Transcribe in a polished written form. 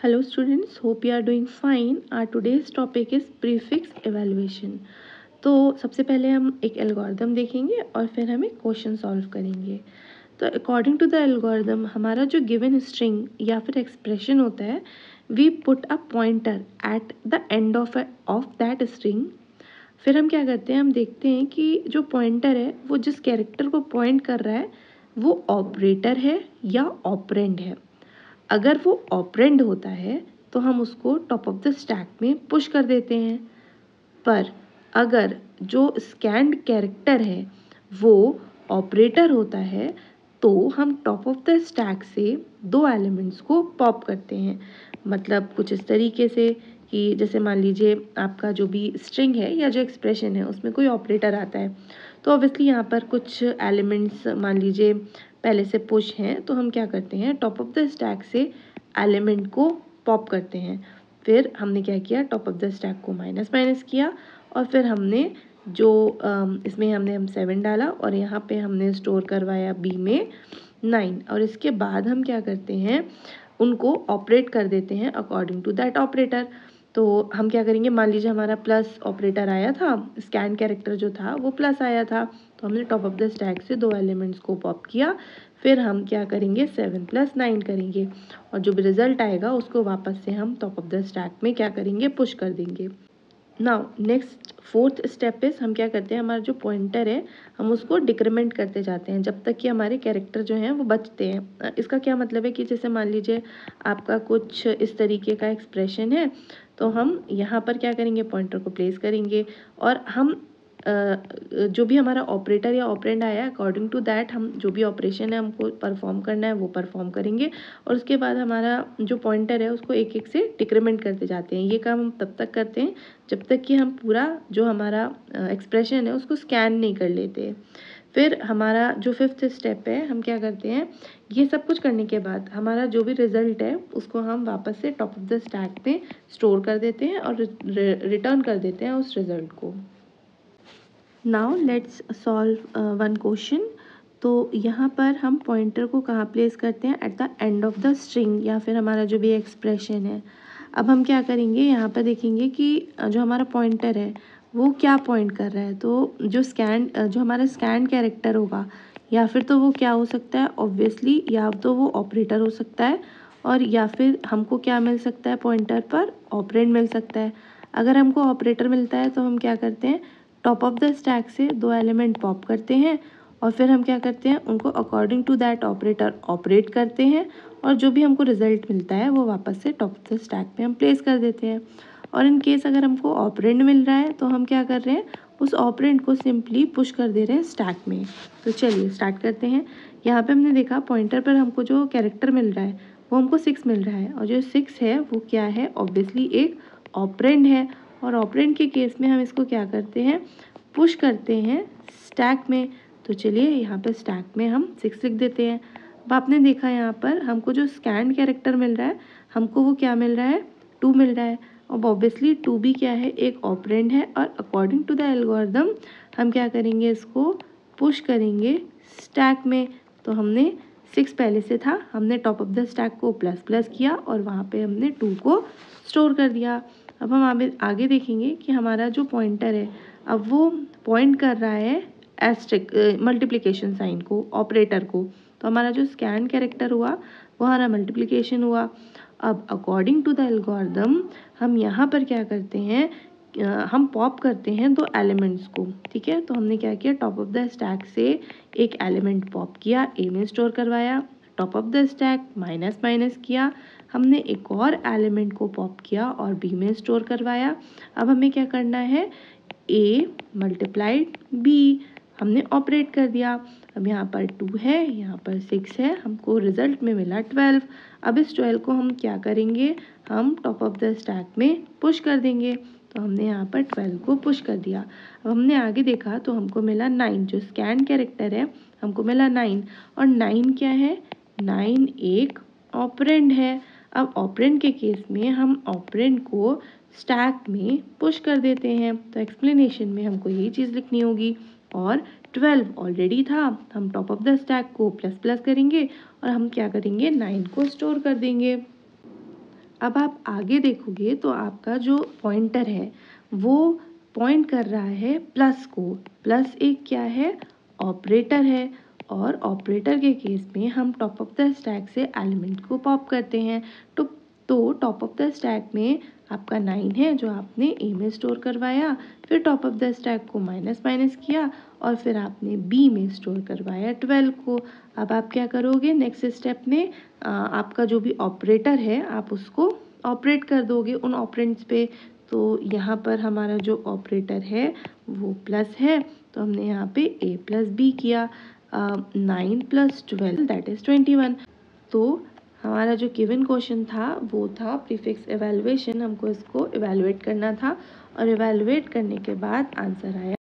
Hello students, hope you are doing fine. Our today's topic is prefix evaluation. तो सबसे पहले हम एक एल्गोरिदम देखेंगे और फिर हम एक क्वेश्चन सॉल्व करेंगे। तो अकॉर्डिंग टू द एल्गोरिदम हमारा जो गिवन स्ट्रिंग या फिर एक्सप्रेशन होता है, we put a pointer at the end of that string. फिर हम क्या करते हैं, हम देखते हैं कि जो पॉइंटर है वो जिस कैरेक्टर को पॉइंट कर रहा है वो ऑपरेटर है या ऑपरेंड है। अगर वो ऑपरेंड होता है तो हम उसको टॉप ऑफ द स्टैक में पुश कर देते हैं, पर अगर जो स्कैन्ड कैरेक्टर है वो ऑपरेटर होता है तो हम टॉप ऑफ द स्टैक से दो एलिमेंट्स को पॉप करते हैं। मतलब कुछ इस तरीके से कि जैसे मान लीजिए आपका जो भी स्ट्रिंग है या जो एक्सप्रेशन है उसमें कोई ऑपरेटर आता है, तो ऑब्वियसली यहाँ पर कुछ एलिमेंट्स मान लीजिए पहले से पुश हैं, तो हम क्या करते हैं, टॉप ऑफ द स्टैक से एलिमेंट को पॉप करते हैं। फिर हमने क्या किया, टॉप ऑफ द स्टैक को माइनस माइनस किया और फिर हमने जो इसमें हमने 7 डाला और यहाँ पे हमने स्टोर करवाया बी में 9, और इसके बाद हम क्या करते हैं, उनको ऑपरेट कर देते हैं अकॉर्डिंग टू दैट ऑपरेटर। तो हम क्या करेंगे, मान लीजिए हमारा प्लस ऑपरेटर आया था, स्कैन कैरेक्टर जो था वो प्लस आया था, तो हमने टॉप ऑफ द स्टैक से दो एलिमेंट्स को पॉप किया। फिर हम क्या करेंगे, 7 + 9 करेंगे और जो भी रिजल्ट आएगा उसको वापस से हम टॉप ऑफ द स्टैक में क्या करेंगे, पुश कर देंगे। Now next fourth step is, हम क्या करते हैं, हमारा जो पॉइंटर है हम उसको डिक्रीमेंट करते जाते हैं जब तक कि हमारे कैरेक्टर जो हैं वो बचते हैं। इसका क्या मतलब है कि जैसे मान लीजिए आपका कुछ इस तरीके का एक्सप्रेशन है, तो हम यहाँ पर क्या करेंगे, पॉइंटर को प्लेस करेंगे और हम जो भी हमारा ऑपरेटर या ऑपरेंड आया है अकॉर्डिंग टू दैट हम जो भी ऑपरेशन है हमको परफॉर्म करना है वो परफॉर्म करेंगे, और उसके बाद हमारा जो पॉइंटर है उसको एक एक से डिक्रीमेंट करते जाते हैं। ये काम हम तब तक करते हैं जब तक कि हम पूरा जो हमारा एक्सप्रेशन है उसको स्कैन नहीं कर लेते। फिर हमारा जो फिफ्थ स्टेप है, हम क्या करते हैं, ये सब कुछ करने के बाद हमारा जो भी रिजल्ट है उसको हम वापस से टॉप ऑफ द स्टैक पे स्टोर कर देते हैं और रिटर्न कर देते हैं उस रिजल्ट को। Now let's solve one question. तो यहाँ पर हम पॉइंटर को कहाँ प्लेस करते हैं, eight the end of the string या फिर हमारा जो भी एक्सप्रेशन है। अब हम क्या करेंगे, यहाँ पर देखेंगे कि जो हमारा पॉइंटर है वो क्या पॉइंट कर रहा है। तो जो हमारा स्कैन कैरेक्टर होगा या फिर तो वो क्या हो सकता है, ऑब्वियसली या तो वो ऑपरेटर हो सकता है और या फिर हमको क्या मिल सकता है, पॉइंटर पर ऑपरेंड मिल सकता है। अगर हमको ऑपरेटर मिलता है तो हम क्या करते हैं, टॉप ऑफ द स्टैक से दो एलिमेंट पॉप करते हैं और फिर हम क्या करते हैं, उनको according to that operator operate करते हैं और जो भी हमको रिजल्ट मिलता है वो वापस से टॉप ऑफ द स्टैक पे हम प्लेस कर देते हैं। और इन केस अगर हमको ऑपरेंड मिल रहा है तो हम क्या कर रहे हैं, उस ऑपरेंड को सिंपली पुश कर दे रहे हैं स्टैक में। तो चलिए स्टार्ट करते हैं। यहाँ पे हमने देखा पॉइंटर पर हमको जो कैरेक्टर मिल रहा है वो हमको 6 मिल रहा है और जो 6 है वो क्या है, ऑब्वियसली एक ऑपरेंड है। और ऑपरेंड के केस में हम इसको क्या करते हैं, पुश करते हैं स्टैक में। तो चलिए यहाँ पर स्टैक में हम 6 लिख देते हैं। अब आपने देखा यहाँ पर हमको जो स्कैन कैरेक्टर मिल रहा है हमको वो क्या मिल रहा है, 2 मिल रहा है। अब ऑब्वियसली 2 भी क्या है, एक ऑपरेंड है और अकॉर्डिंग टू द एल्गोरिदम हम क्या करेंगे, इसको पुश करेंगे स्टैक में। तो हमने 6 पहले से था, हमने टॉप ऑफ द स्टैक को प्लस प्लस किया और वहाँ पे हमने 2 को स्टोर कर दिया। अब हम आगे देखेंगे कि हमारा जो पॉइंटर है अब वो पॉइंट कर रहा है एस्ट्रिक मल्टीप्लिकेशन साइन को, ऑपरेटर को। तो हमारा जो स्कैन कैरेक्टर हुआ वो हमारा मल्टीप्लिकेशन हुआ। अब अकॉर्डिंग टू द एल्गोरिदम हम यहाँ पर क्या करते हैं, हम पॉप करते हैं दो एलिमेंट्स को, ठीक है। तो हमने क्या किया, टॉप ऑफ द स्टैक से एक एलिमेंट पॉप किया, ए में स्टोर करवाया, top of the stack minus minus किया, हमने एक और एलिमेंट को पॉप किया और बी में स्टोर करवाया। अब हमें क्या करना है, ए मल्टीप्लाइड बी, हमने ऑपरेट कर दिया। अब यहाँ पर 2 है, यहाँ पर 6 है, हमको रिजल्ट में मिला 12। अब इस 12 को हम क्या करेंगे, हम टॉप ऑफ द स्टैक में पुश कर देंगे। तो हमने यहाँ पर 12 को पुश कर दिया। अब हमने आगे देखा तो हमको मिला 9, जो स्कैन कैरेक्टर है हमको मिला 9, और 9 क्या है, 9 एक ऑपरेंड है। अब ऑपरेंड के केस में हम ऑपरेंड को स्टैक में पुश कर देते हैं। तो एक्सप्लेनेशन में हमको यही चीज़ लिखनी होगी। और 12 ऑलरेडी था, हम टॉप ऑफ द स्टैक को प्लस प्लस करेंगे और हम क्या करेंगे, 9 को स्टोर कर देंगे। अब आप आगे देखोगे तो आपका जो पॉइंटर है वो पॉइंट कर रहा है प्लस को। प्लस एक क्या है, ऑपरेटर है, और ऑपरेटर के केस में हम टॉप ऑफ द स्टैक से एलिमेंट को पॉप करते हैं। तो टॉप ऑफ द स्टैक में आपका 9 है जो आपने ए में स्टोर करवाया, फिर टॉप ऑफ द स्टैक को माइनस माइनस किया और फिर आपने बी में स्टोर करवाया 12 को। अब आप क्या करोगे, नेक्स्ट स्टेप में आपका जो भी ऑपरेटर है आप उसको ऑपरेट कर दोगे उन ऑपरेंड्स पे। तो यहाँ पर हमारा जो ऑपरेटर है वो प्लस है, तो हमने यहाँ पे a प्लस बी किया। 9 प्लस 12 दैट इज़ 21। तो हमारा जो गिवन क्वेश्चन था वो था प्रीफिक्स एवेलुएशन, हमको इसको एवेलुएट करना था और एवेलुएट करने के बाद आंसर आया